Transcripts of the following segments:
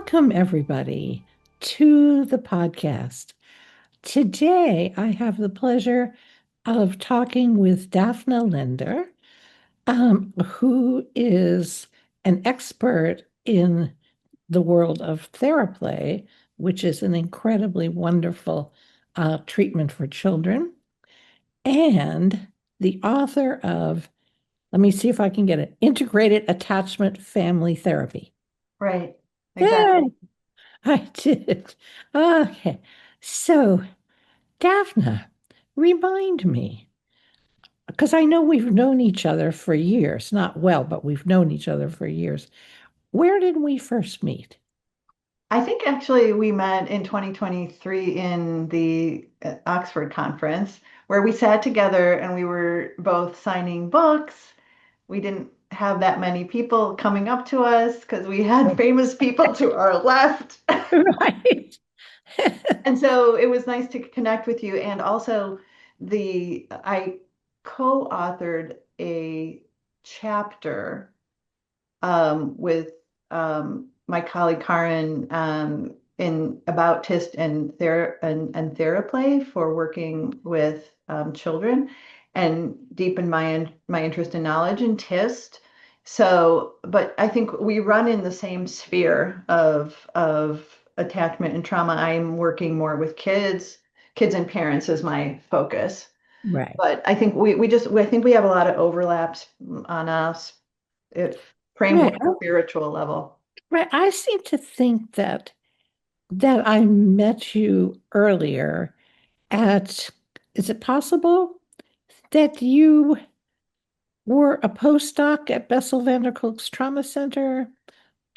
Welcome, everybody, to the podcast. Today, I have the pleasure of talking with Dafna Lender, who is an expert in the world of TheraPlay, which is an incredibly wonderful treatment for children, and the author of, let me see if I can get it, Integrated Attachment Family Therapy. Right, Yay! exactly. I did. Okay. So, Daphna, remind me, because I know we've known each other for years, not well, but we've known each other for years. Where did we first meet? I think actually we met in 2023 in the Oxford conference where we sat together and we were both signing books. We didn't have that many people coming up to us because we had famous people to our left. Right. And so it was nice to connect with you. And also I co-authored a chapter with my colleague Karen in about TIST and TheraPlay for working with children and deepen my interest and knowledge in TIST. So, but I think we run in the same sphere of attachment and trauma. I'm working more with kids and parents is my focus. Right. But I think I think we have a lot of overlaps on us if framed more Right. spiritual level. Right. I seem to think that I met you earlier at, is it possible that you were a postdoc at Bessel van der Kolk's Trauma Center?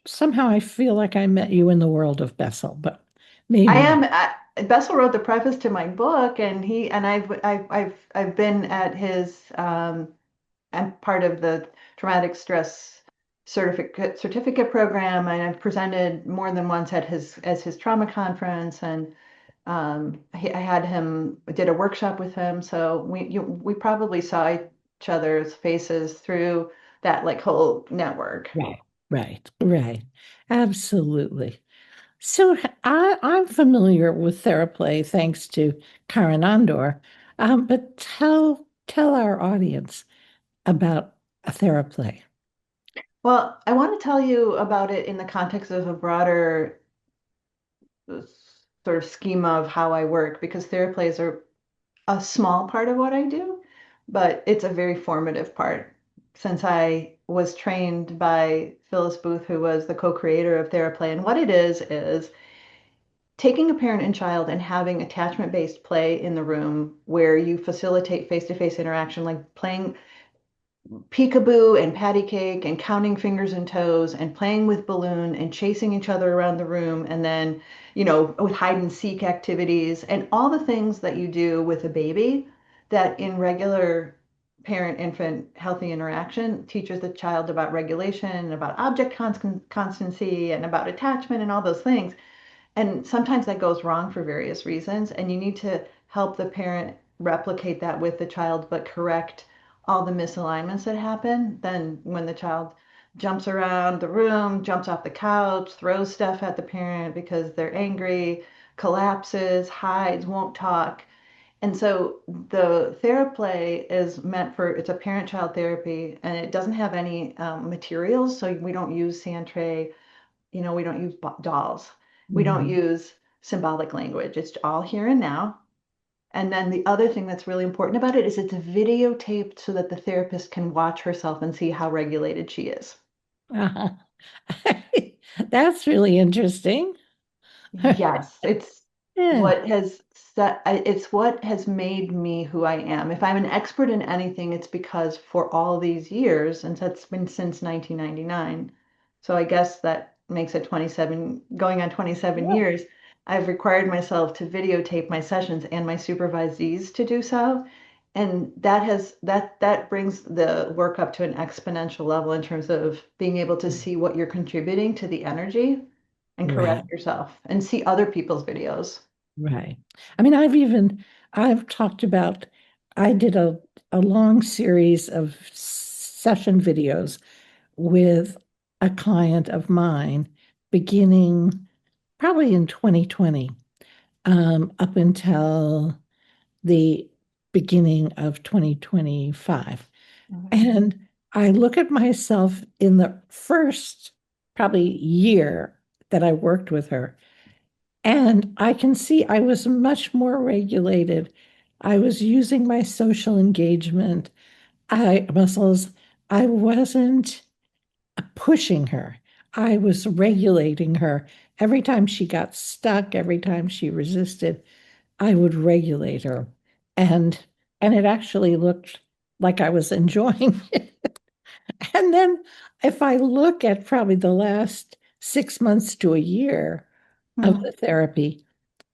Somehow I feel like I met you in the world of Bessel, but I maybe not. am Bessel wrote the preface to my book, and I've been at his I'm part of the traumatic stress certificate program, and I've presented more than once at his trauma conference, and I had him did a workshop with him, so we probably saw each other's faces through that like whole network. Right, right, right. Absolutely. So I'm familiar with TheraPlay thanks to Karen Andor, but tell our audience about a TheraPlay. Well, I want to tell you about it in the context of a broader sort of schema of how I work because theraplays are a small part of what I do, but it's a very formative part. Since I was trained by Phyllis Booth, who was the co-creator of TheraPlay, and what it is taking a parent and child and having attachment-based play in the room where you facilitate face-to-face interaction, like playing peekaboo and patty cake and counting fingers and toes and playing with balloon and chasing each other around the room and then with hide and seek activities and all the things that you do with a baby that in regular parent infant healthy interaction teaches the child about regulation, about object constancy, and about attachment and all those things. And sometimes that goes wrong for various reasons, and you need to help the parent replicate that with the child, but correct all the misalignments that happen. Then, when the child jumps around the room, jumps off the couch, throws stuff at the parent because they're angry, collapses, hides, won't talk. And so the TheraPlay is meant for it's a parent-child therapy, and it doesn't have any materials, so we don't use Santray, we don't use dolls. We don't Mhm. use symbolic language. It's all here and now. And then the other thing that's really important about it is it's videotaped so that the therapist can watch herself and see how regulated she is. Uh-huh. That's really interesting. Yes, Yeah, it's what has made me who I am. If I'm an expert in anything, it's because for all these years, and that's been since 1999. So I guess that makes it 27, going on 27 yeah, years. I've required myself to videotape my sessions and my supervisees to do so. And that brings the work up to an exponential level in terms of being able to see what you're contributing to the energy and right, correct yourself and see other people's videos. right. I mean, I've talked about, I did a long series of session videos with a client of mine beginning probably in 2020, up until the beginning of 2025. Mhm. And I look at myself in the first probably year that I worked with her, and I can see I was much more regulated. I was using my social engagement I muscles. I wasn't pushing her. I was regulating her. Every time she got stuck, every time she resisted, I would regulate her. And and it actually looked like I was enjoying it. And then if I look at probably the last 6 months to a year of Mhm. the therapy,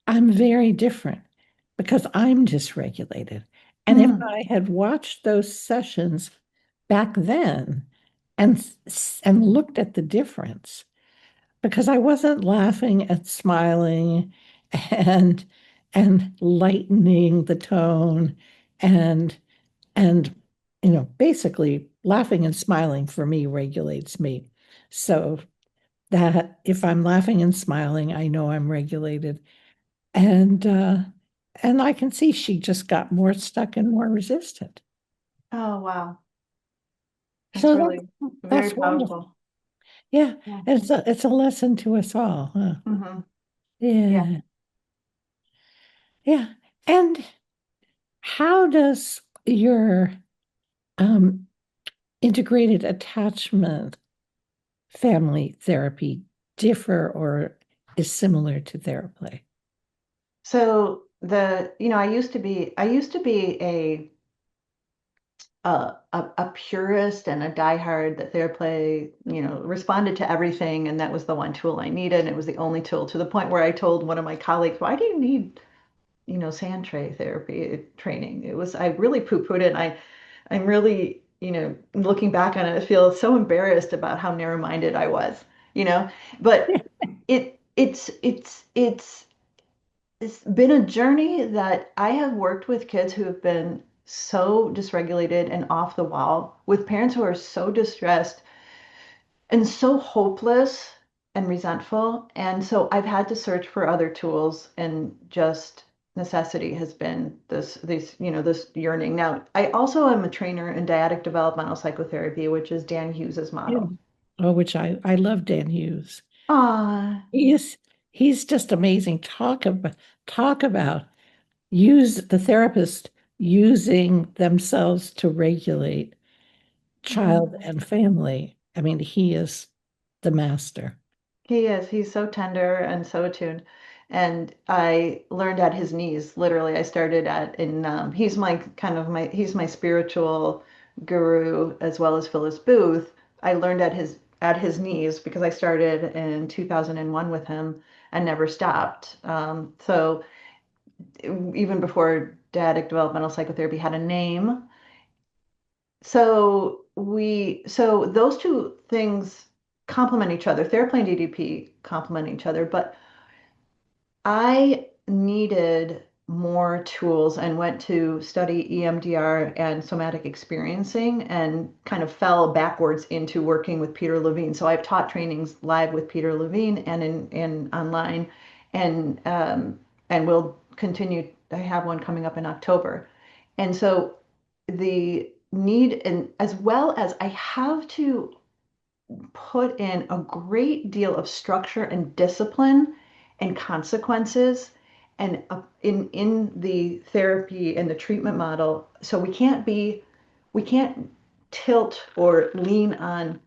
I'm very different because I'm dysregulated. And if Mhm. I had watched those sessions back then and looked at the difference, because I wasn't laughing and smiling and lightening the tone and and basically laughing and smiling for me regulates me. So that if I'm laughing and smiling, I know I'm regulated. And I can see she just got more stuck and more resistant. Oh, wow. That's So really very that's wonderful. powerful. Yeah, Yeah. it's a lesson to us all, huh? Hmm. Yeah. Yeah, yeah. And how does your um, integrated attachment family therapy differ or is similar to TheraPlay? So I used to be a purist and a diehard that TheraPlay, responded to everything, and that was the one tool I needed, and it was the only tool to the point where I told one of my colleagues, "Why do you need, sand tray therapy training?" I really poo-pooed it. I'm really, looking back on it, I feel so embarrassed about how narrow-minded I was, you know. But it's been a journey that I have worked with kids who have been so dysregulated and off the wall, with parents who are so distressed and so hopeless and resentful. And so I've had to search for other tools, and just necessity has been this yearning. Now, I also am a trainer in dyadic developmental psychotherapy, which is Dan Hughes's Yeah. model. Oh, which I love Dan Hughes. Ah, He is he's just amazing. Talk about use the therapist using themselves to regulate child mhm. and family. I mean, he is the master. He is. He's so tender and so attuned. And I learned at his knees. Literally, I started at in he's my kind of my he's my spiritual guru as well as Phyllis Booth. I learned at his knees because I started in 2001 with him and never stopped. So even before Dyadic developmental psychotherapy had a name, so those two things complement each other. TheraPlay and DDP complement each other, but I needed more tools and went to study EMDR and somatic experiencing, and kind of fell backwards into working with Peter Levine. So I've taught trainings live with Peter Levine and in online, and will continue. I have one coming up in October. And so the need, and as well as I have to put in a great deal of structure and discipline and consequences, and in the therapy and the treatment model. So we can't tilt or lean on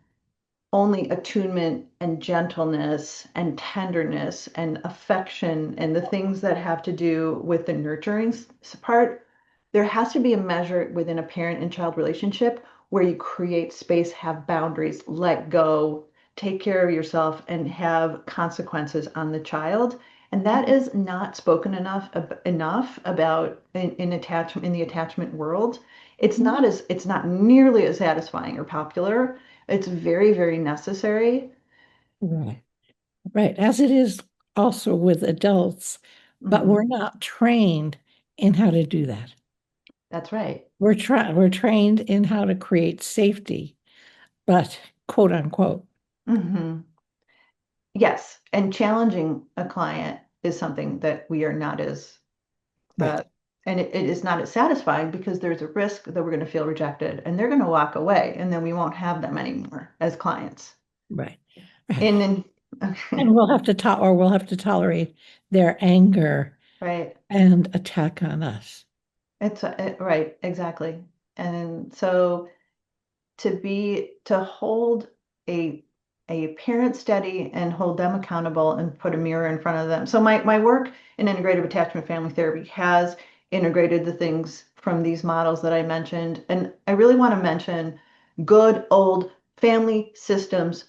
only attunement and gentleness and tenderness and affection and the things that have to do with the nurturing part. There has to be a measure within a parent and child relationship where you create space, have boundaries, let go, take care of yourself, and have consequences on the child. And that is not spoken enough about in the attachment world. It's not nearly as satisfying or popular. It's very, very necessary. Right. Right. As it is also with adults, but Mhm. we're not trained in how to do that. That's right. We're trained in how to create safety, but quote unquote. Hmm. yes, and challenging a client is something that we are not as Right, uh, and it is not as satisfying because there's a risk that we're going to feel rejected and they're going to walk away and then we won't have them anymore as clients. right, right. And then, And we'll have to tolerate their anger right, and attack on us. right, exactly. And so to hold a a parent steady and hold them accountable and put a mirror in front of them. So my work in integrative attachment family therapy has integrated the things from these models that I mentioned. And I really want to mention good old family systems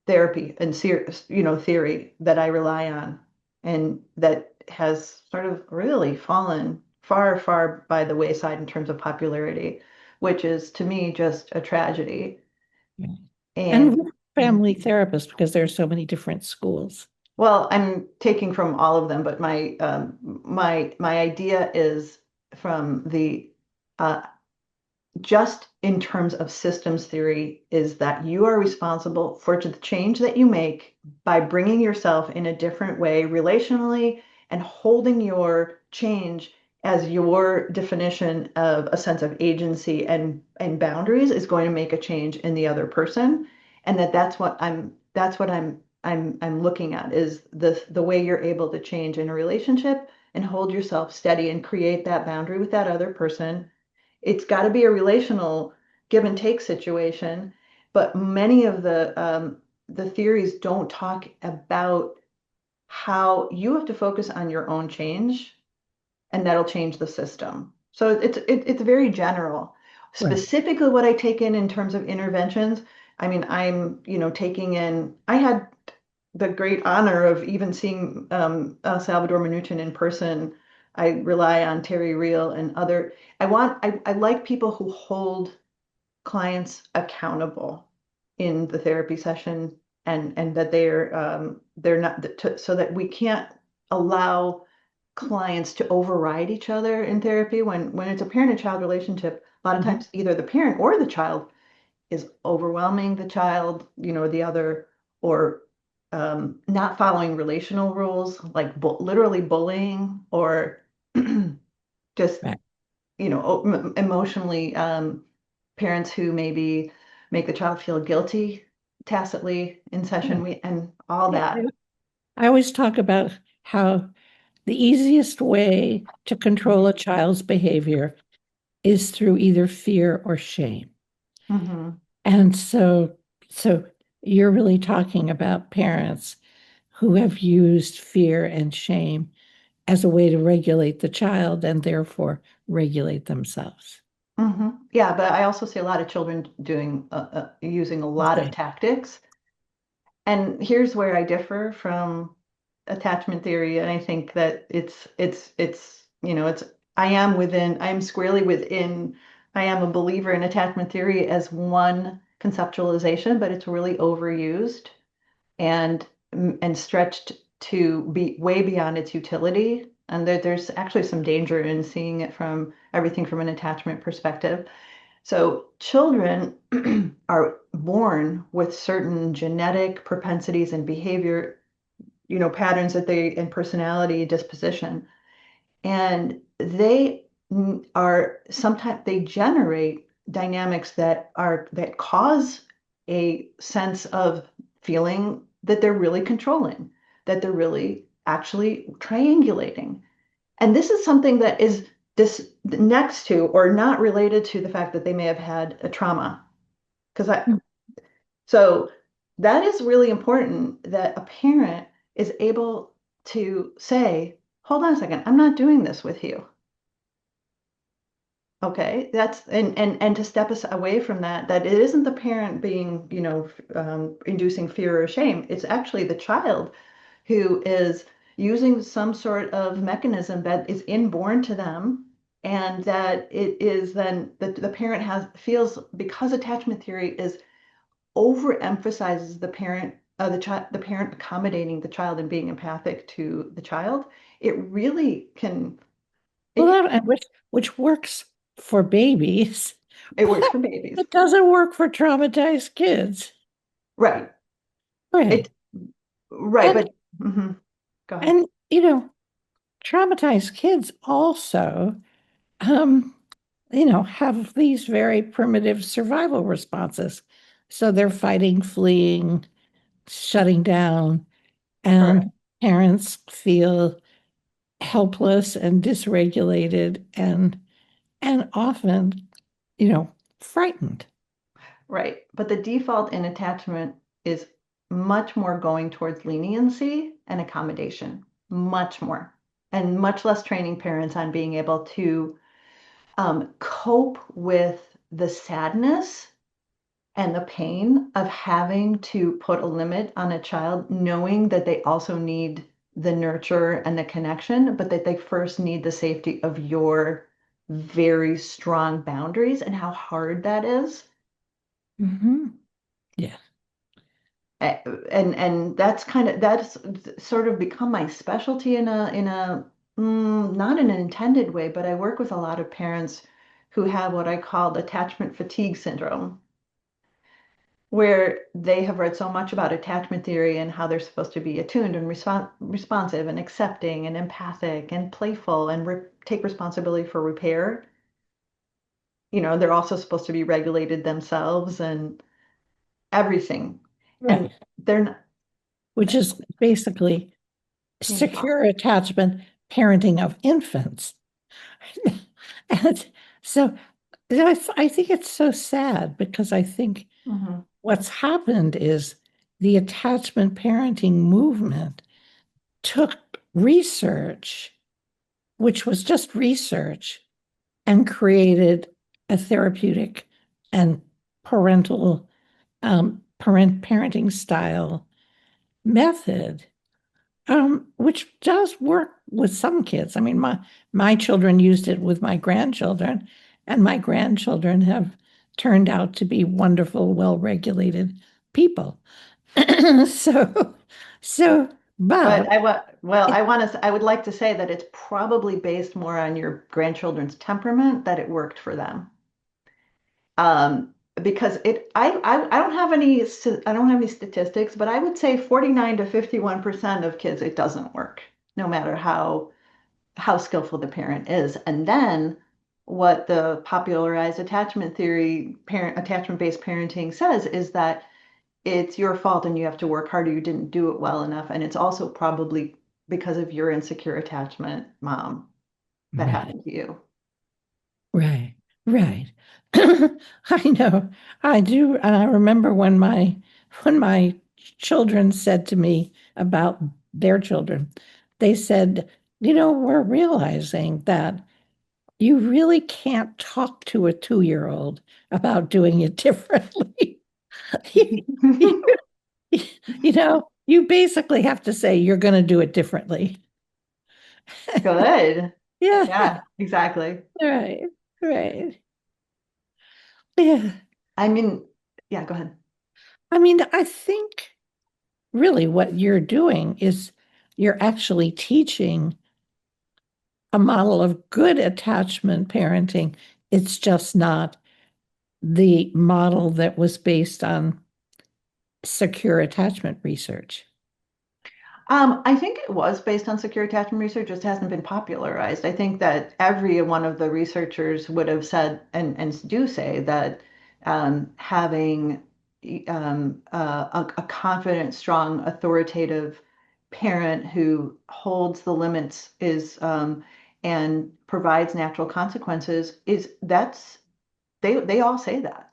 therapy and theory that I rely on and that has sort of really fallen far, far by the wayside in terms of popularity, which is to me just a tragedy. Yeah. And And we're family therapists because there are so many different schools. well, I'm taking from all of them, but my idea is from the uh, just in terms of systems theory is that you are responsible for the change that you make by bringing yourself in a different way relationally and holding your change as your definition of a sense of agency and boundaries is going to make a change in the other person, and that's what I'm looking at is the way you're able to change in a relationship and hold yourself steady and create that boundary with that other person. It's got to be a relational give and take situation, but many of the theories don't talk about how you have to focus on your own change, and that'll change the system. So it's very general. Right. Specifically, what I take in terms of interventions, I mean, I'm taking in. I had the great honor of even seeing Salvador Minuchin in person. I rely on Terry Real and other. I like people who hold clients accountable in the therapy session and that they're not so that we can't allow clients to override each other in therapy when it's a parent and child relationship. A lot of Mhm. times either the parent or the child is overwhelming the child, the other, or not following relational rules, like literally bullying or just, Right. emotionally, parents who maybe make the child feel guilty tacitly in Yeah. session and all Yeah. that. I always talk about how the easiest way to control a child's behavior is through either fear or shame. Hmm. And so you're really talking about parents who have used fear and shame as a way to regulate the child and therefore regulate themselves. Hmm. Yeah, but I also see a lot of children using a lot of Okay. tactics. And here's where I differ from attachment theory, and I think that I am squarely within. I am a believer in attachment theory as one conceptualization, but it's really overused and stretched to be way beyond its utility. And there's actually some danger in seeing it from everything from an attachment perspective. So children are born with certain genetic propensities and behavior, patterns and personality disposition. And they generate dynamics that cause a sense of feeling that they're really controlling, that they're really actually triangulating. And this is something that is this next to or not related to the fact that they may have had a trauma. Because so that is really important that a parent is able to say, hold on a second, I'm not doing this with you. Okay, that's and to step us away from that it isn't the parent being, inducing fear or shame. It's actually the child who is using some sort of mechanism that is inborn to them, and that it is then that the parent has feels because attachment theory is overemphasizes the parent accommodating the child and being empathic to the child. It really can Well, it which works for babies, it but works for babies. it doesn't work for traumatized kids. Right. It Right. Right, And but mhm, go ahead. and you know, traumatized kids also um, have these very primitive survival responses. So they're fighting, fleeing, shutting down, and Correct. parents feel helpless and dysregulated and often, you know, frightened. Right. But the default in attachment is much more going towards leniency and accommodation, much more, and much less training parents on being able to cope with the sadness and the pain of having to put a limit on a child, knowing that they also need the nurture and the connection, but that they first need the safety of your very strong boundaries and how hard that is. Hmm. Yeah. And that's sort of become my specialty in a not in an intended way, but I work with a lot of parents who have what I call attachment fatigue syndrome, where they have read so much about attachment theory and how they're supposed to be attuned and responsive and accepting and empathic and playful and take responsibility for repair. They're also supposed to be regulated themselves and everything. And Right. they're not, Which is basically secure impossible. attachment parenting of infants. And so I think it's so sad because I think Mhm. what's happened is the attachment parenting movement took research, which was just research, and created a therapeutic and parenting style method, which does work with some kids. I mean, my children used it with my grandchildren, and my grandchildren have turned out to be wonderful, well-regulated people. so, so, But but I want to, I would like to say that it's probably based more on your grandchildren's temperament that it worked for them. Because I don't have I don't have any statistics, but I would say 49 to 51% of kids, it doesn't work, no matter how skillful the parent is. And then what the popularized attachment theory, attachment-based parenting says is that it's your fault and you have to work harder. You didn't do it well enough. And it's also probably because of your insecure attachment, mom, that right, happened to you. right, right. I know. I do. And I remember when my children said to me about their children, they said, we're realizing that you really can't talk to a 2-year-old about doing it differently. You, you basically have to say you're going to do it differently. Good. Yeah, Yeah, exactly. right, right. Yeah. I mean, yeah, go ahead. I mean, I think really what you're doing is you're actually teaching a model of good attachment parenting. It's just not the model that was based on secure attachment research. I think it was based on secure attachment research, just hasn't been popularized. I think that every one of the researchers would have said and do say that having a confident, strong, authoritative parent who holds the limits is and provides natural consequences is that's they all say that.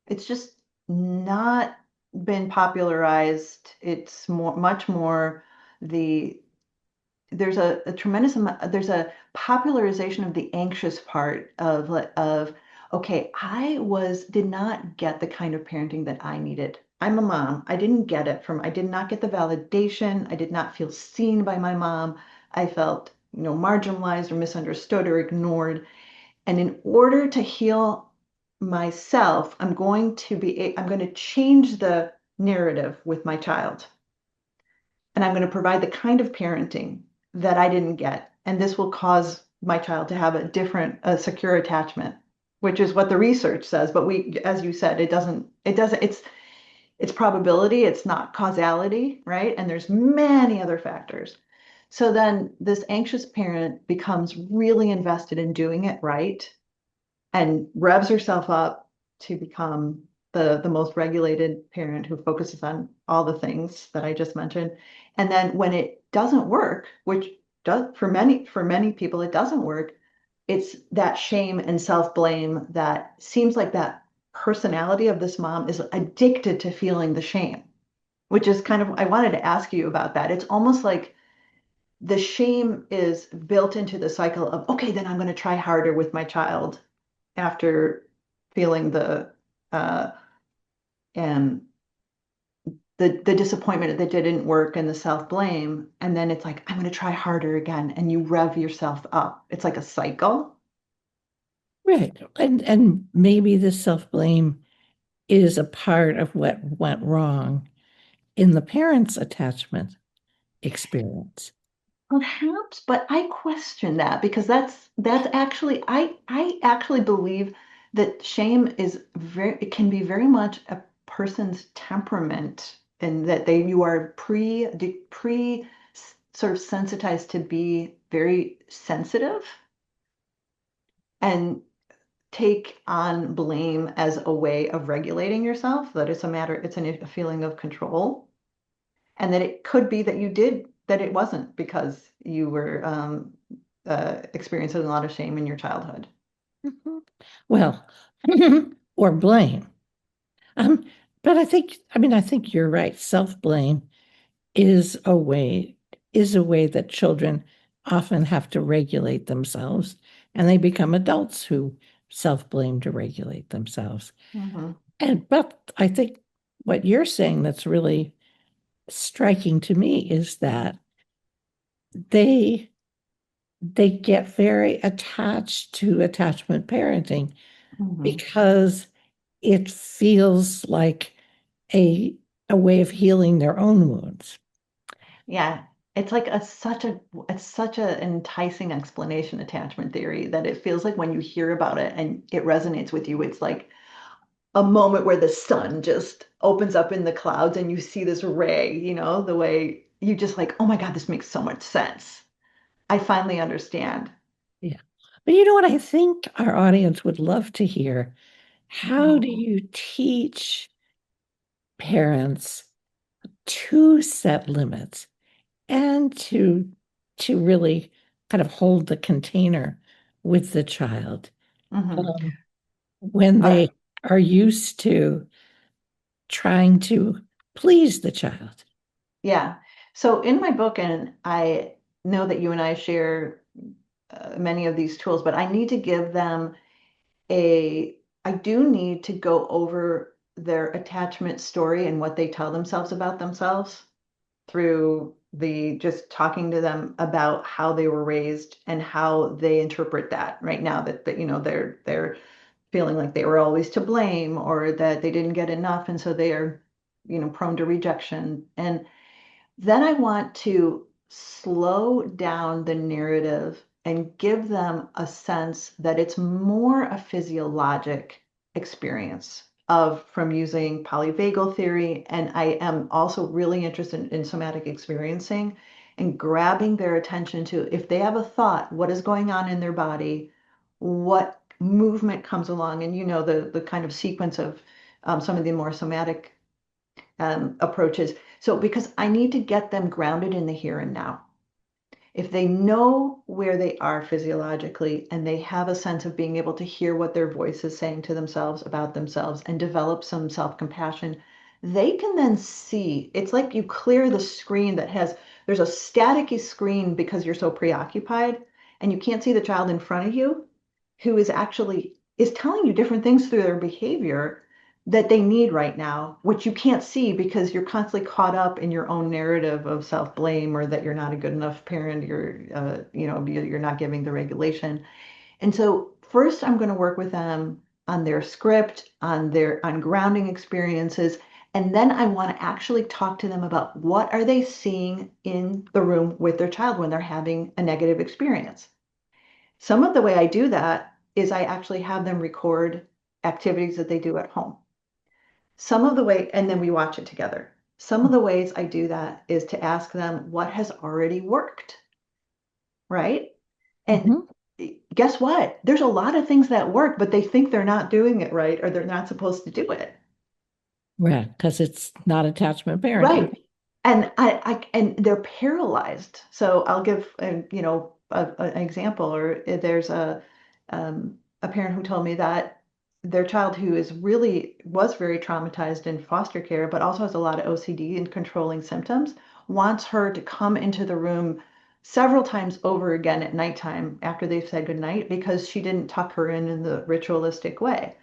It's just not been popularized. It's much more the there's a tremendous amount, there's a popularization of the anxious part of okay, did not get the kind of parenting that I needed. I'm a mom. I did not get the validation. I did not feel seen by my mom. I felt, marginalized or misunderstood or ignored. And in order to heal myself, I'm going to change the narrative with my child. And I'm going to provide the kind of parenting that I didn't get. And this will cause my child to have a secure attachment, which is what the research says. But as you said, it doesn't, It's probability, it's not causality, right? And there's many other factors. So then this anxious parent becomes really invested in doing it right and revs herself up to become the most regulated parent who focuses on all the things that I just mentioned. And then when it doesn't work, which does for many people it doesn't work, it's that shame and self-blame that seems like that personality of this mom is addicted to feeling the shame, which is kind of, I wanted to ask you about that. It's almost like the shame is built into the cycle of, okay, then I'm going to try harder with my child after feeling uh, and the disappointment that it didn't work and the self-blame. And then it's like, I'm going to try harder again. And you rev yourself up. It's like a cycle. Right. And maybe the self-blame is a part of what went wrong in the parents' attachment experience. Perhaps, but I question that because that's actually I actually believe that shame is very it can be very much a person's temperament and that they you are pre sort of sensitized to be very sensitive and take on blame as a way of regulating yourself, that it's a matter, a feeling of control, and that it could be that you did, that it wasn't because you were experiencing a lot of shame in your childhood. Mhm. Well, or blame. Um, but I think you're right. Self-blame is a way, is a way that children often have to regulate themselves, and they become adults who self-blame to regulate themselves. Mhm. But I think what you're saying that's really striking to me is that they they get very attached to attachment parenting Mhm. because it feels like a a way of healing their own wounds. Yeah, it's like it's such an enticing explanation, attachment theory, that it feels like when you hear about it and it resonates with you, it's like a moment where the sun just opens up in the clouds and you see this ray, the way you just like, oh my God, this makes so much sense. I finally understand. Yeah. But you know what I think our audience would love to hear? How do Oh. you teach parents to set limits and to really kind of hold the container with the child Mhm. um, when Uh, they are used to trying to please the child? yeah. So in my book, and I know that you and I share many of these tools, but I need to give them I do need to go over their attachment story and what they tell themselves about themselves through the just talking to them about how they were raised and how they interpret that right now that they're feeling like they were always to blame or that they didn't get enough and so they are prone to rejection. And then I want to slow down the narrative and give them a sense that it's more a physiologic experience of from using polyvagal theory. And I am also really interested in somatic experiencing and grabbing their attention to if they have a thought, what is going on in their body, what movement comes along, and the kind of sequence of some of the more somatic approaches. So, because I need to get them grounded in the here and now. If they know where they are physiologically and they have a sense of being able to hear what their voice is saying to themselves about themselves and develop some self compassion, they can then see. It's like you clear the screen there's a staticky screen because you're so preoccupied and you can't see the child in front of you who is telling you different things through their behavior that they need right now, which you can't see because you're constantly caught up in your own narrative of self-blame or that you're not a good enough parent, you're not giving the regulation. And so first I'm going to work with them on their script, on grounding experiences, and then I want to actually talk to them about what are they seeing in the room with their child when they're having a negative experience. Some of the way I do that is I actually have them record activities that they do at home. Some of the way, and then we watch it together. Some of the ways I do that is to ask them what has already worked, right? And Mhm. guess what? There's a lot of things that work, but they think they're not doing it right or they're not supposed to do it. Right, because it's not attachment parenting. Right. And and they're paralyzed. So I'll give an example. Or there's a parent who told me that their child who is really was very traumatized in foster care, but also has a lot of OCD and controlling symptoms, wants her to come into the room several times over again at nighttime after they've said goodnight because she didn't tuck her in the ritualistic way.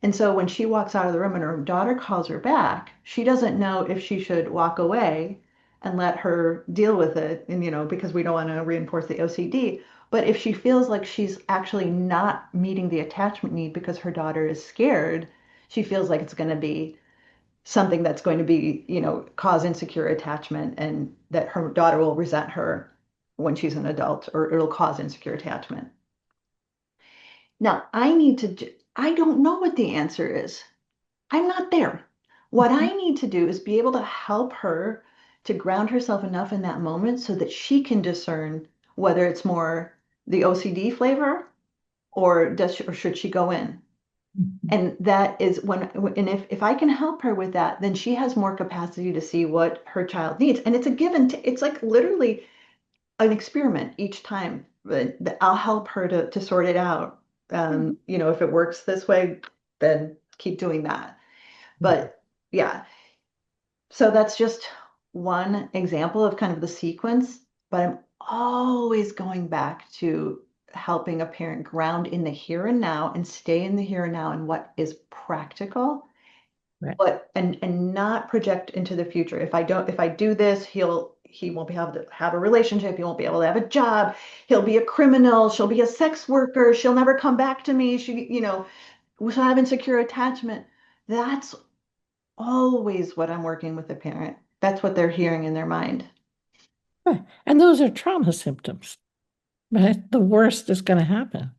And so when she walks out of the room and her daughter calls her back, she doesn't know if she should walk away and let her deal with it. And, because we don't want to reinforce the OCD. But if she feels like she's actually not meeting the attachment need because her daughter is scared, she feels like it's going to be something that's going to be, cause insecure attachment and that her daughter will resent her when she's an adult or it'll cause insecure attachment. Now, I don't know what the answer is. I'm not there. What I need to do is be able to help her to ground herself enough in that moment so that she can discern whether it's more the OCD flavor or should she go in? Mhm. And that is and if I can help her with that, then she has more capacity to see what her child needs. And it's a give and it's like literally an experiment each time. But I'll help her to sort it out. Mhm. If it works this way, then keep doing that. Right. But yeah, so that's just one example of kind of the sequence, but I'm always going back to helping a parent ground in the here and now and stay in the here and now and what is practical, Right. but and not project into the future. If I do this, he won't be able to have a relationship, he won't be able to have a job, he'll be a criminal, she'll be a sex worker, she'll never come back to me, she'll have insecure attachment. That's always what I'm working with the parent. That's what they're hearing in their mind. Right. And those are trauma symptoms, right? The worst is going to happen.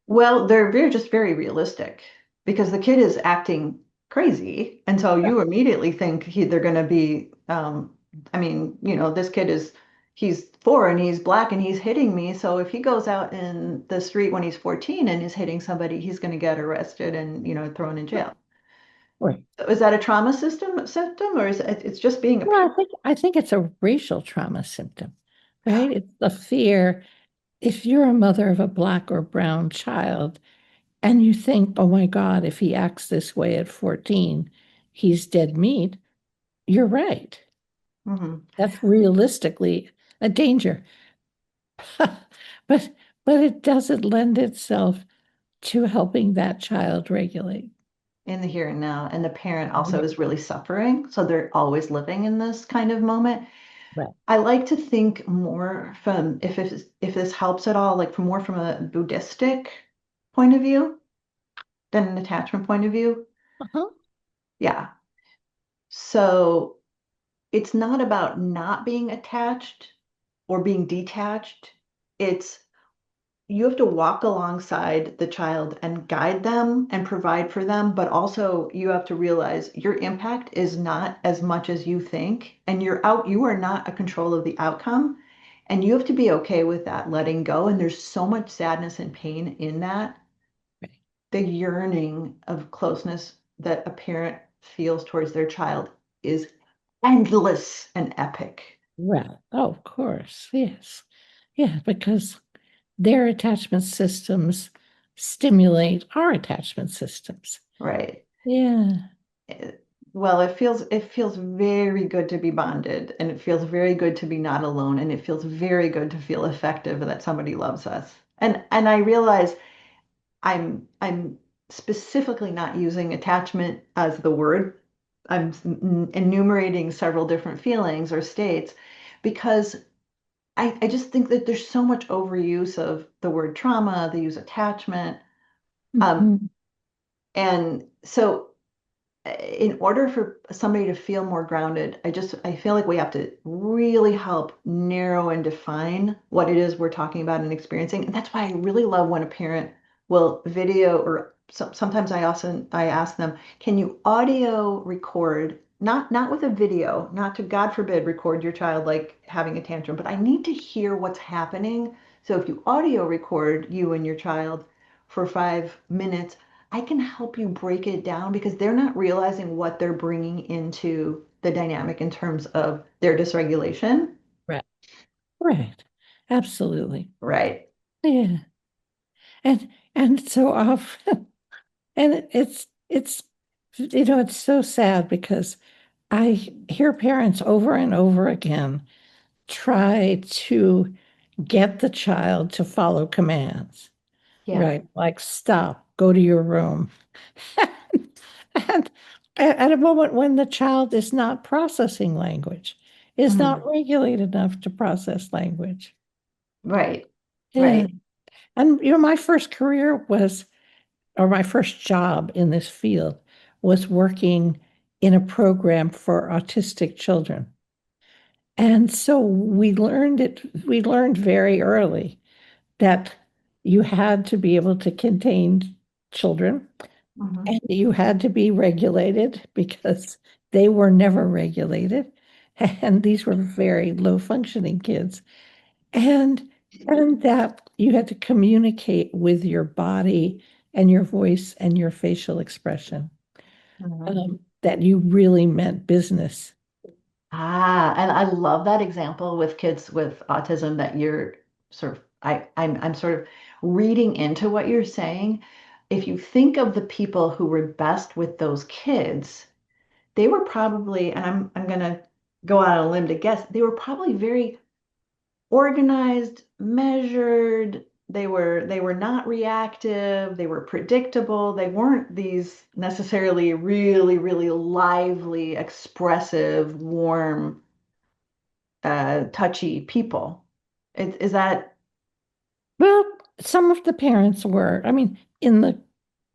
Well, they're just very realistic because the kid is acting crazy. And so Right. you immediately think they're going to be, this kid he's 4 and he's black and he's hitting me. So if he goes out in the street when he's 14 and is hitting somebody, he's going to get arrested and, thrown in jail. Right. So is that a trauma symptom or it's just being a parent? Well, I think it's a racial trauma symptom, right? It's the fear. If you're a mother of a black or brown child and you think, oh my God, if he acts this way at 14, he's dead meat, you're right. Mhm. That's realistically a danger. But but it doesn't lend itself to helping that child regulate. In the here and now. And the parent also Yeah. is really suffering. So they're always living in this kind of moment. Right. I like to think more from, if this helps at all, like from more from a Buddhistic point of view than an attachment point of view. Uh-huh. Yeah. So it's not about not being attached or being detached. It's you have to walk alongside the child and guide them and provide for them, but also you have to realize your impact is not as much as you think, and you are not a control of the outcome, and you have to be okay with that letting go. And there's so much sadness and pain in that. Right. The yearning of closeness that a parent feels towards their child is endless and epic, Right. Oh, of course. Yes. Yeah, because their attachment systems stimulate our attachment systems. right? Yeah. Well, it feels very good to be bonded, and it feels very good to be not alone, and it feels very good to feel effective and that somebody loves us. And I realize I'm specifically not using attachment as the word. I'm enumerating several different feelings or states because I just think that there's so much overuse of the word trauma, the use attachment. Um, Mhm. and so in order for somebody to feel more grounded, I feel like we have to really help narrow and define what it is we're talking about and experiencing. And that's why I really love when a parent will video or sometimes I ask them, can you audio record, not with a video, not to, God forbid, record your child like having a tantrum, but I need to hear what's happening. So if you audio record you and your child for 5 minutes, I can help you break it down because they're not realizing what they're bringing into the dynamic in terms of their dysregulation. Right. Right. Absolutely. Right. Yeah. And so often, and it's it's so sad because I hear parents over and over again try to get the child to follow commands, Yeah. right? Like stop, go to your room. And at a moment when the child is not processing language, is not Mhm. regulated enough to process language. Right. Yeah. Right. And my first career was, or my first job in this field was working in a program for autistic children. And so we learned very early that you had to be able to contain children Mhm. and you had to be regulated because they were never regulated. And these were very low functioning kids. And and that you had to communicate with your body and your voice and your facial expression, Mhm. that you really meant business. And I love that example with kids with autism that you're sort of, I'm sort of reading into what you're saying. If you think of the people who were best with those kids, they were probably, and I'm gonna go out on a limb to guess, they were probably very organized, measured. They were not reactive. They were predictable. They weren't these necessarily really, really lively, expressive, warm, touchy people. Is that? Well, some of the parents were, I mean,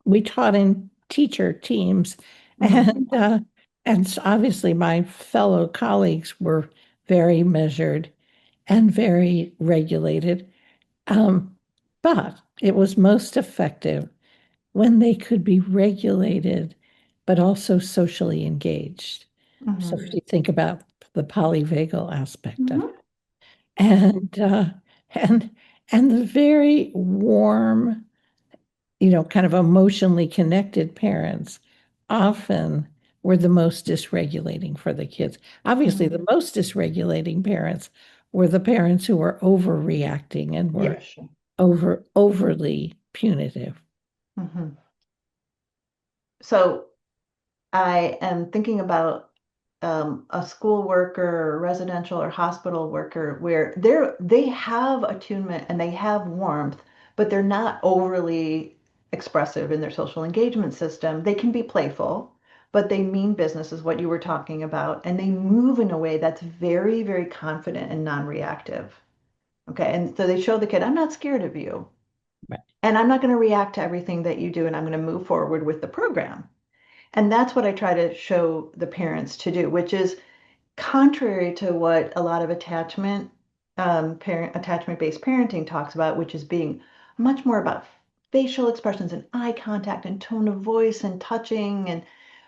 we taught in teacher teams, Mhm. and obviously my fellow colleagues were very measured and very regulated. Um, but it was most effective when they could be regulated, but also socially engaged. So Mhm. if you think about the polyvagal aspect of Mhm. it, and and and the very warm, kind of emotionally connected parents often were the most dysregulating for the kids. Obviously, Mhm. the most dysregulating parents were the parents who were overreacting and were Yeah, sure. overly punitive. Mhm. So I am thinking about a school worker, or residential or hospital worker, where they have attunement and they have warmth, but they're not overly expressive in their social engagement system. They can be playful, but they mean business is what you were talking about, and they move in a way that's very, very confident and non-reactive. Okay, and so they show the kid, I'm not scared of you, Right. and I'm not going to react to everything that you do, and I'm going to move forward with the program. And that's what I try to show the parents to do, which is contrary to what a lot of attachment-based parenting talks about, which is being much more about facial expressions and eye contact and tone of voice and touching and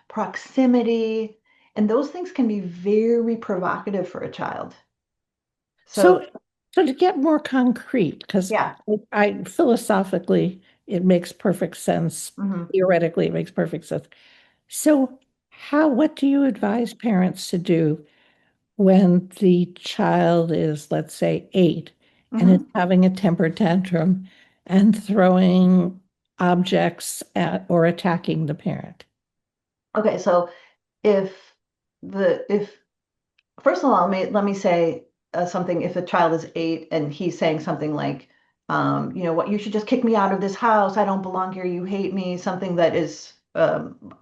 proximity. And those things can be very provocative for a child. So, So, so to get more concrete, because yeah. I philosophically it makes perfect sense. Mhm. Theoretically, it makes perfect sense. So, what do you advise parents to do when the child is, let's say, 8 and is Mhm. having a temper tantrum and throwing objects at or attacking the parent? Okay, so if if first of all, let me say something. If a child is 8 and he's saying something like, you know what, you should just kick me out of this house. I don't belong here. You hate me. Something that is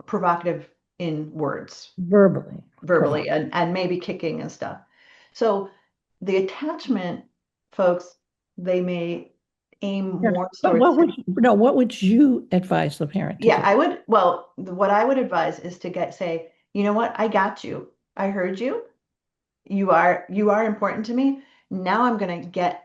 provocative in words, Verbally verbally, provocative. and maybe kicking and stuff. So the attachment folks, they may aim Yeah. more But towards, what would you advise the parent to yeah, do? I would, well, what I would advise is to say, you know what, I got you. I heard you. You are important to me. Now I'm going to get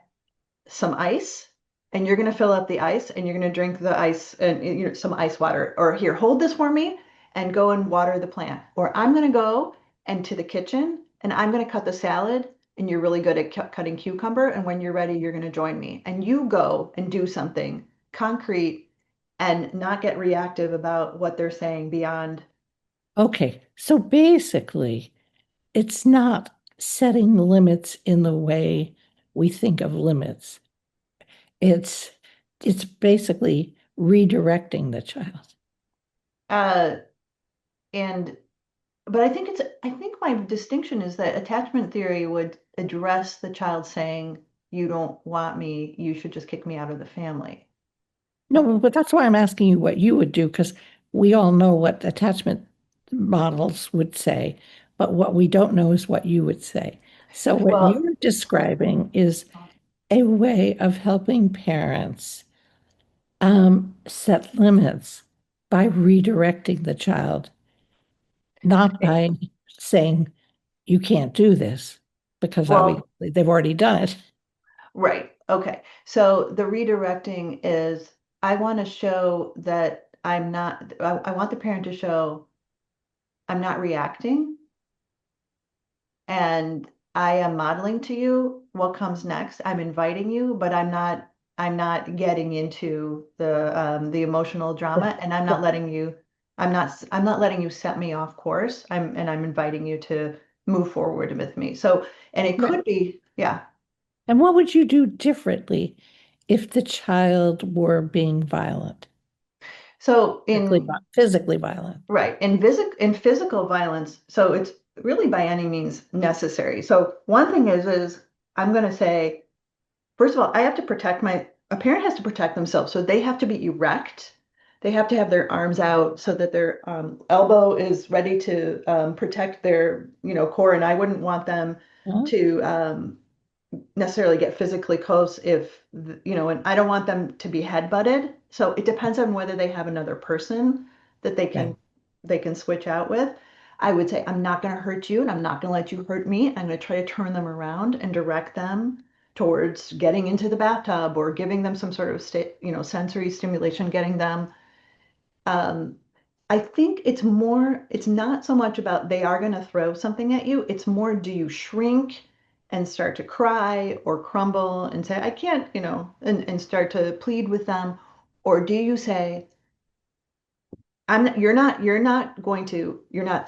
some ice and you're going to fill up the ice and you're going to drink the ice and some ice water, or here, hold this for me and go and water the plant, or I'm going to go and to the kitchen and I'm going to cut the salad, and you're really good at cutting cucumber, and when you're ready you're going to join me, and you go and do something concrete and not get reactive about what they're saying beyond. Okay, so basically, it's not setting limits in the way we think of limits. It's it's basically redirecting the child. uh and but I think my distinction is that attachment theory would address the child saying, you don't want me, you should just kick me out of the family. No, but that's why I'm asking you what you would do, because we all know what attachment models would say, but what we don't know is what you would say. So what Well, you're describing is a way of helping parents set limits by redirecting the child, not by saying you can't do this, because well, obviously they've already done it. right. Okay. So the redirecting is, I want to show that I want the parent to show I'm not reacting, and I am modeling to you what comes next. I'm inviting you, but I'm not getting into the emotional drama, and I'm not letting you set me off course. I'm inviting you to move forward with me. So, and it Right. could be, yeah. And what would you do differently if the child were being violent, So physically, in physically violent? Right. In physical violence, so it's really by any means necessary. So one thing is I'm going to say, first of all, I have to protect a parent has to protect themselves. So they have to be erect. They have to have their arms out so that their elbow is ready to protect their, core. And I wouldn't want them Huh? to necessarily get physically close if, and I don't want them to be head butted. So it depends on whether they have another person that Right. they can switch out with. I would say, I'm not going to hurt you and I'm not going to let you hurt me. I'm going to try to turn them around and direct them towards getting into the bathtub or giving them some sort of sensory stimulation, getting them. Um, I think it's not so much about they are going to throw something at you. It's more, do you shrink and start to cry or crumble and say, I can't, and start to plead with them? Or do you say, you're not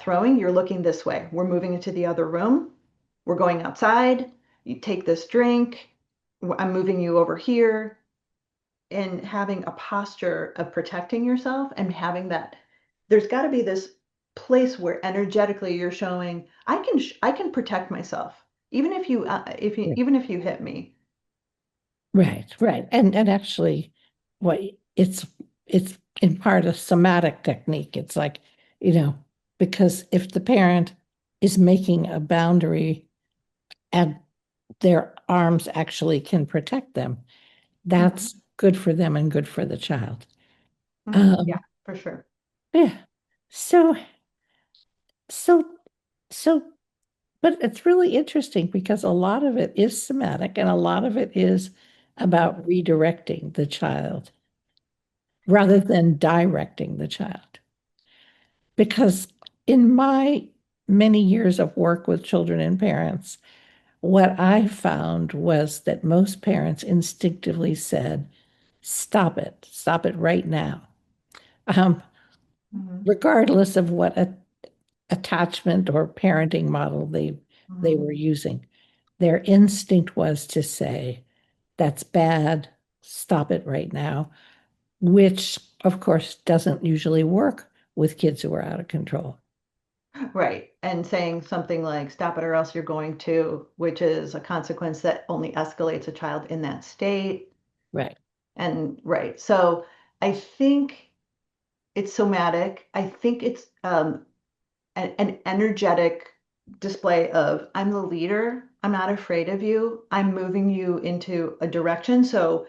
throwing, you're looking this way. We're moving into the other room. We're going outside. You take this drink. I'm moving you over here, and having a posture of protecting yourself and having that, there's got to be this place where energetically you're showing I can protect myself even Yeah. even if you hit me. Right, right. And actually what it's in part a somatic technique. It's like, you know, because if the parent is making a boundary and their arms actually can protect them, Mhm. that's good for them and good for the child. Yeah, Um, for sure. yeah. So, so, so, but it's really interesting because a lot of it is somatic and a lot of it is about redirecting the child rather than directing the child. Because in my many years of work with children and parents, what I found was that most parents instinctively said, stop it right now. Um, Mhm. Regardless of what attachment or parenting model they Mhm. were using. Their instinct was to say, that's bad, stop it right now, which of course doesn't usually work with kids who are out of control. Right. And saying something like, stop it or else you're going to, which is a consequence that only escalates a child in that state. Right. And right. So I think it's somatic. I think it's an energetic display of, I'm the leader. I'm not afraid of you. I'm moving you into a direction. So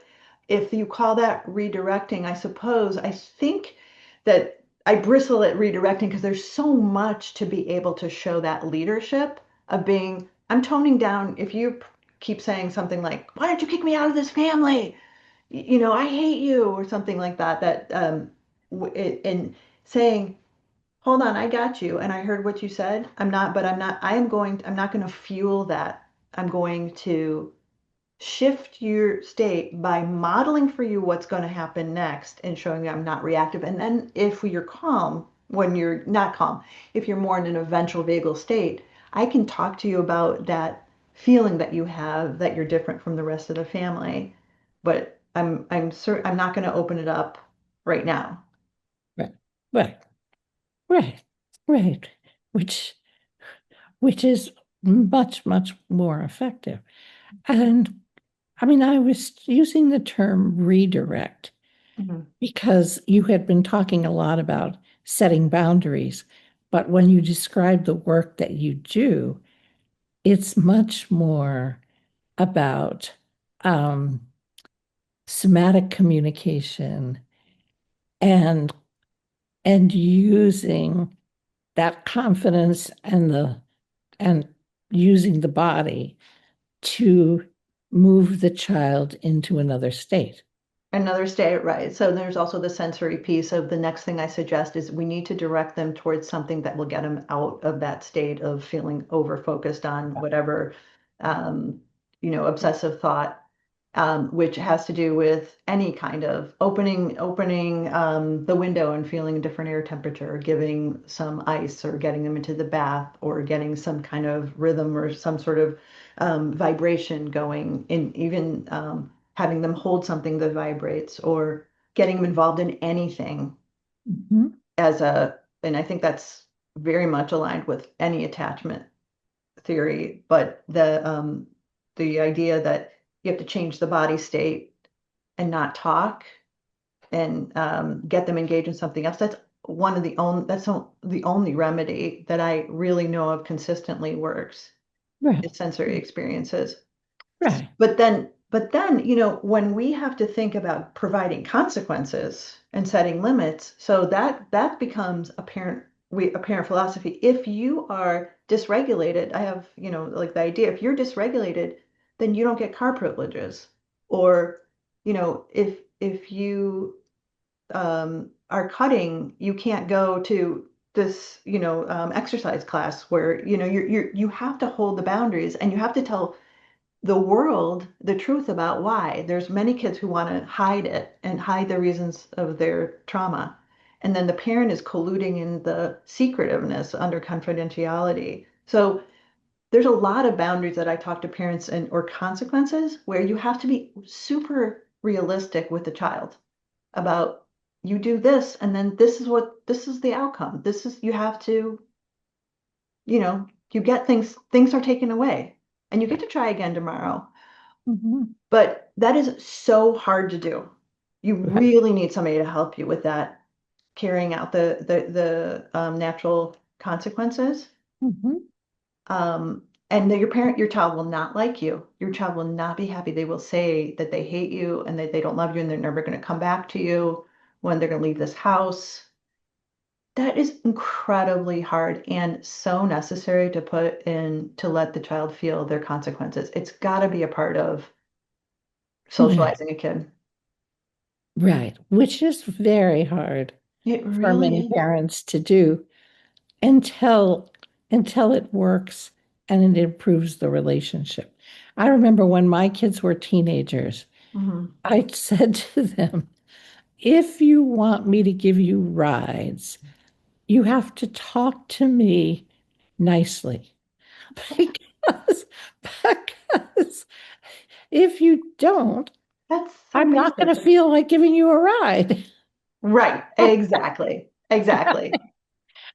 if you call that redirecting, I suppose, I think that I bristle at redirecting because there's so much to be able to show that leadership of being, I'm toning down. If you keep saying something like, why don't you kick me out of this family? I hate you or something like that, and saying, hold on, I got you. And I heard what you said. I'm not going to fuel that. I'm going to shift your state by modeling for you what's going to happen next and showing you I'm not reactive. And then if you're calm, when you're not calm, if you're more in an eventual vagal state, I can talk to you about that feeling that you have that you're different from the rest of the family. But I'm not going to open it up right now. Right, right, right, right. Which which is much, much more effective. And I mean, I was using the term redirect Mhm. because you had been talking a lot about setting boundaries. But when you describe the work that you do, it's much more about um, somatic communication and using that confidence and using the body to move the child into another state. Another state, right? So there's also the sensory piece of the next thing I suggest is we need to direct them towards something that will get them out of that state of feeling over focused on whatever, um, obsessive thought, which has to do with any kind of opening the window and feeling a different air temperature, or giving some ice, or getting them into the bath, or getting some kind of rhythm or some sort of vibration going in, even having them hold something that vibrates, or getting them involved in anything Mhm. and I think that's very much aligned with any attachment theory, but the idea that you have to change the body state and not talk and get them engaged in something else. The only remedy that I really know of consistently works Right, is sensory experiences. right. But then, when we have to think about providing consequences and setting limits, so that becomes apparent philosophy. If you are dysregulated, I have, like the idea, if you're dysregulated, then you don't get car privileges. Or, if you are cutting, you can't go to this, exercise class where, you have to hold the boundaries and you have to tell the world the truth about why. There's many kids who want to hide it and hide the reasons of their trauma. And then the parent is colluding in the secretiveness under confidentiality. So there's a lot of boundaries that I talk to parents and or consequences where you have to be super realistic with the child about you do this and then this is the outcome. This is you have to, you get things are taken away and you get to try again tomorrow. Mhm. But that is so hard to do. You Right. really need somebody to help you with that, carrying out the natural consequences. Mhm. And your child will not like you. Your child will not be happy. They will say that they hate you and that they don't love you and they're never going to come back to you when they're going to leave this house. That is incredibly hard and so necessary to put in to let the child feel their consequences. It's got to be a part of Right. socializing a kid. Right. Which is very hard It for really many is. parents to do until it works and it improves the relationship. I remember when my kids were teenagers, Mhm. I said to them, if you want me to give you rides, you have to talk to me nicely. Because, because if you don't, That's so I'm not going basic. to feel like giving you a ride. Right. Exactly. Exactly.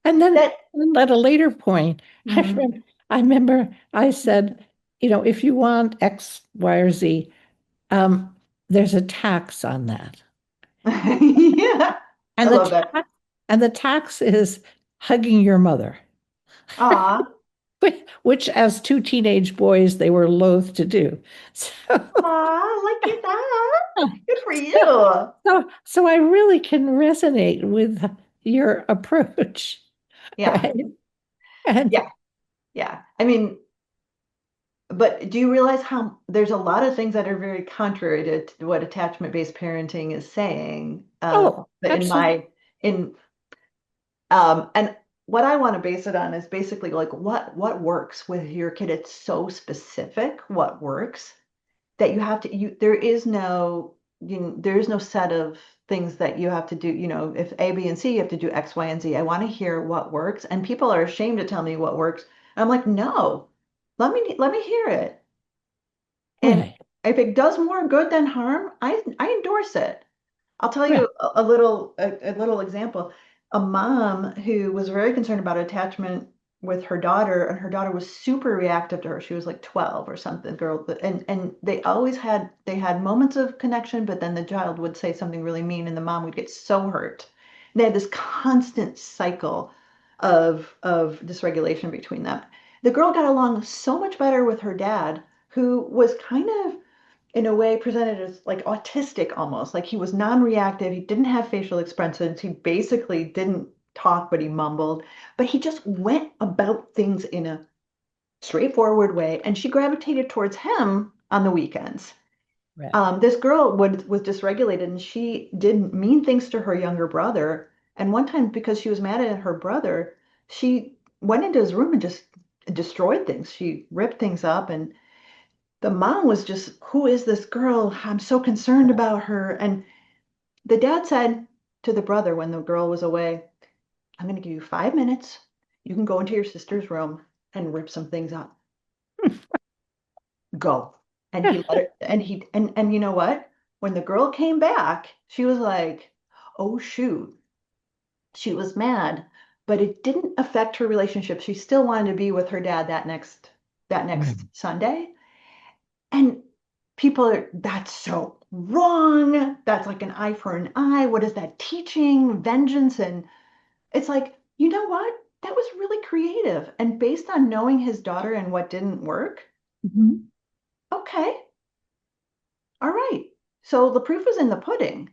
And then That. at a later point, Mhm. I remember I said, if you want X, Y, or Z, there's a tax on that. Yeah. I And love that. the tax is hugging your mother, Aw. which as two teenage boys, they were loath to do. So, Aw, look at that. Good for you. so I really can resonate with your approach, Yeah. right? And Yeah. Yeah. I mean, but do you realize how there's a lot of things that are very contrary to what attachment-based parenting is saying? Oh, But absolutely. in and what I want to base it on is basically like what works with your kid. It's so specific what works that you have to you there is no there is no set of things that you have to do. If A, B, and C, you have to do X, Y, and Z. I want to hear what works, and people are ashamed to tell me what works. I'm like, no, let me hear it. And Right, if it does more good than harm, I endorse it. I'll tell right, you a little example. A mom who was very concerned about attachment with her daughter, and her daughter was super reactive to her. She was like 12 or something, girl. And they had moments of connection, but then the child would say something really mean, and the mom would get so hurt. They had this constant cycle of dysregulation between them. The girl got along so much better with her dad, who was kind of in a way presented as like autistic almost. Like he was non-reactive, he didn't have facial expressions, he basically didn't talk, but he mumbled, but he just went about things in a straightforward way, and she gravitated towards him on the weekends. right. This girl was dysregulated, and she did mean things to her younger brother. And one time, because she was mad at her brother, she went into his room and just destroyed things. She ripped things up, and the mom was just, who is this girl? I'm so concerned about her. And the dad said to the brother when the girl was away, I'm going to give you 5 minutes. You can go into your sister's room and rip some things up. Go. And he let it, and you know what? When the girl came back, she was like, oh, shoot. She was mad, but it didn't affect her relationship. She still wanted to be with her dad that Right. next Sunday. And people are, that's so wrong. That's like an eye for an eye. What is that teaching? Vengeance. And it's like, you know what? That was really creative. And based on knowing his daughter and what didn't work, Mhm. okay, all right. So the proof is in the pudding.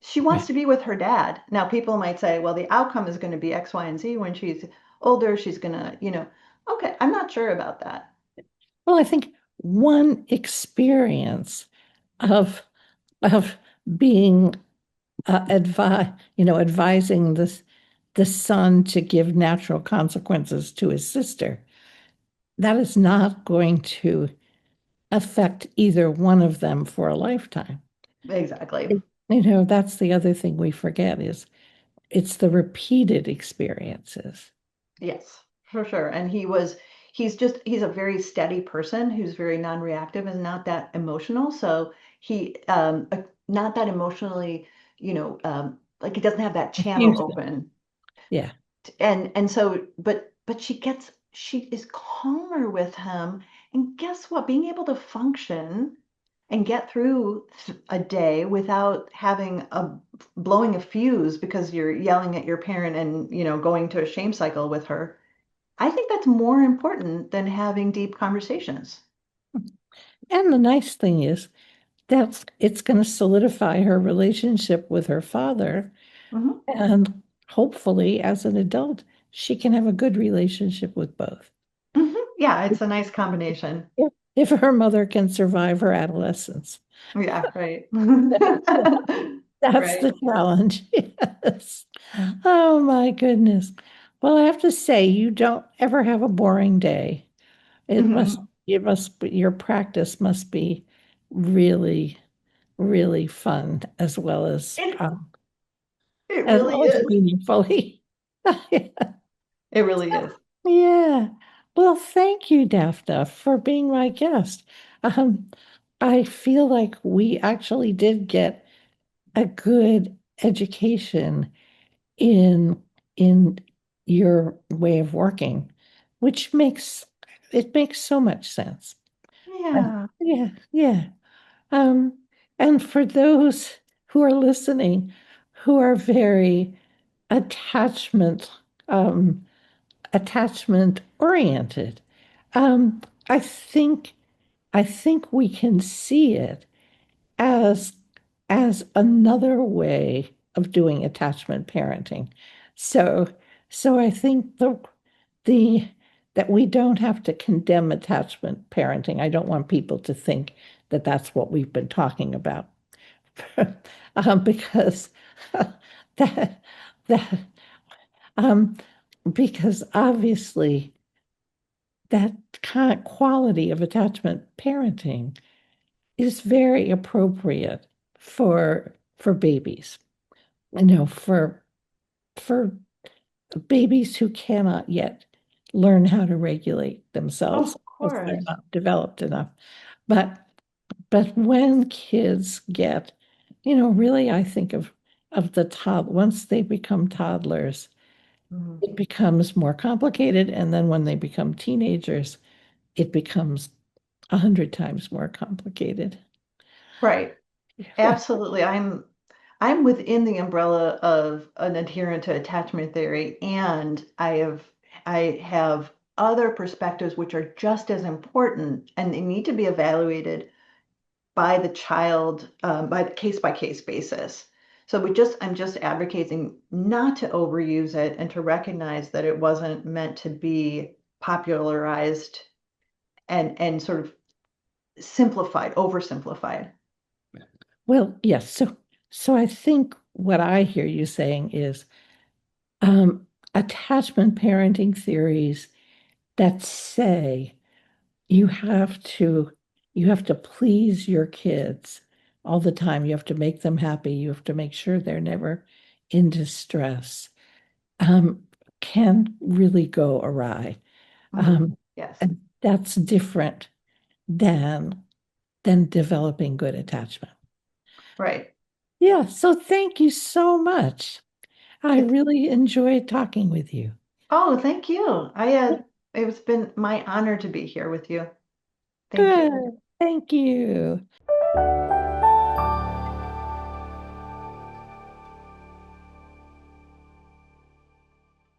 She wants Right. to be with her dad. Now, people might say, well, the outcome is going to be X, Y, and Z when she's older. She's going to, okay, I'm not sure about that. Well, I think one experience of of being advising the son to give natural consequences to his sister, that is not going to affect either one of them for a lifetime. Exactly. That's the other thing we forget is it's the repeated experiences. Yes, for sure. And he's a very steady person who's very non-reactive and not that emotional. So not that emotionally, like he doesn't have that channel Abusive. open. Yeah. And so, but she is calmer with him. And guess what? Being able to function and get through a day without having a blowing a fuse because you're yelling at your parent and, going to a shame cycle with her. I think that's more important than having deep conversations. And the nice thing is that it's going to solidify her relationship with her father. Mhm. And hopefully, as an adult, she can have a good relationship with both. Yeah, it's a nice combination. If her mother can survive her adolescence. Yeah, right. That's Right. the challenge. Yes. Oh my goodness. Well, I have to say, you don't ever have a boring day. Mhm. Your practice must be really, really fun It it as really well as is. meaningfully. It really is. Yeah. Well, thank you, Dafna, for being my guest. Um, I feel like we actually did get a good education in in your way of working, which makes so much sense. Yeah. Yeah, yeah. Um, and for those who are listening, who are very attachment um, attachment oriented, um, I think I think we can see it as another way of doing attachment parenting. So so I think the that we don't have to condemn attachment parenting. I don't want people to think that that's what we've been talking about. Because that that um, because obviously that kind of quality of attachment parenting is very appropriate for babies. For babies who cannot yet learn how to regulate Of themselves because they're course. not developed enough. But but when kids get, really I think of the once they become toddlers, Mhm. it becomes more complicated. And then when they become teenagers, it becomes 100 times more complicated. Right. Absolutely. I'm within the umbrella of an adherent to attachment theory, and I have other perspectives which are just as important, and they need to be evaluated by the child, by the case by case basis. So I'm just advocating not to overuse it and to recognize that it wasn't meant to be popularized and sort of simplified, oversimplified. Well, yes. So I think what I hear you saying is attachment parenting theories that say you have to you have to please your kids all the time. You have to make them happy. You have to make sure they're never in distress. Um, can really go awry. Mhm. Um, Yes. and that's different than developing good attachment. Right. Yeah, so thank you so much. I It's really enjoyed talking with you. Oh, thank you. It's been my honor to be here with you. Thank you. Good. Thank you.